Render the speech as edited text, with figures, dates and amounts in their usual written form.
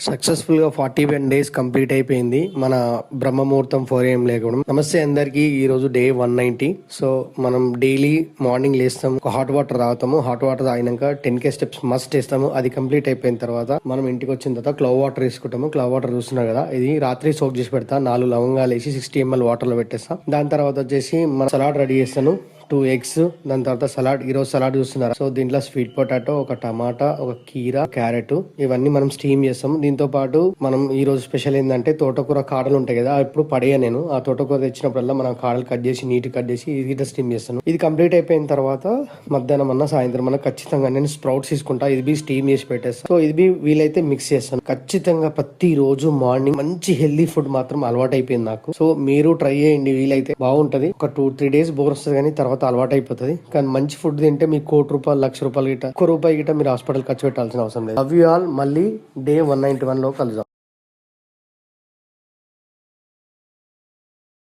Successful గా 41 days complete అయిపోయింది మన బ్రహ్మముహూర్తం 4 AM లేకపోవడం. నమస్తే అందరికి, ఈ రోజు డే 190. సో మనం డైలీ మార్నింగ్ లేస్తాము, ఒక హాట్ వాటర్ తాగుతాము. హాట్ వాటర్ తాగినాక 10K స్టెప్స్ మస్ట్ వేస్తాము. అది కంప్లీట్ అయిపోయిన తర్వాత మనం ఇంటికి వచ్చిన తర్వాత క్లవ్ వాటర్ వేసుకుంటాము. క్లవ్ వాటర్ చూస్తున్నారు కదా, ఇది రాత్రి సోక్ చేసి పెడతా. 4 లవంగాలు వేసి 60 ml వాటర్ లో పెట్టేస్తా. దాని తర్వాత వచ్చేసి మన సలాడ్ రెడీ చేస్తాను. 2 eggs, దాని తర్వాత సలాడ్. ఈ రోజు సలాడ్ చూస్తున్నారు. సో దీంట్లో స్వీట్ పొటాటో, ఒక టమాటా, ఒక కీరా, క్యారెట్, ఇవన్నీ మనం స్టీమ్ చేస్తాం. దీంతో పాటు మనం ఈ రోజు స్పెషల్ ఏంటంటే తోటకూర కాడలు ఉంటాయి కదా, ఎప్పుడు పడేయ నేను. ఆ తోటకూర తెచ్చినప్పుడల్లా మనం కాడలు కట్ చేసి నీట్ కట్ చేసి ఇది స్టీమ్ చేస్తాను. ఇది కంప్లీట్ అయిపోయిన తర్వాత మధ్యాహ్నం అన్న సాయంత్రం అన్న ఖచ్చితంగా నేను స్ప్రౌట్స్ తీసుకుంటా. ఇది స్టీమ్ చేసి పెట్టేస్తాను. సో ఇది వీలైతే మిక్స్ చేస్తాను. ఖచ్చితంగా ప్రతి రోజు మార్నింగ్ మంచి హెల్దీ ఫుడ్ మాత్రం అలవాటు అయిపోయింది నాకు. సో మీరు ట్రై చేయండి, వీలైతే బాగుంటది. ఒక 2-3 days బోర్ వస్తుంది, కానీ తర్వాత అలవాటు అయిపోతుంది. కానీ మంచి ఫుడ్ తింటే మీకు ₹1,00,00,000, ₹1,00,000 గిట్ట, ₹1 గిట్ట మీరు హాస్పిటల్ ఖర్చు పెట్టాల్సిన అవసరం లేదు. Love you all. మళ్ళీ డే 191 లో కలుద్దాం.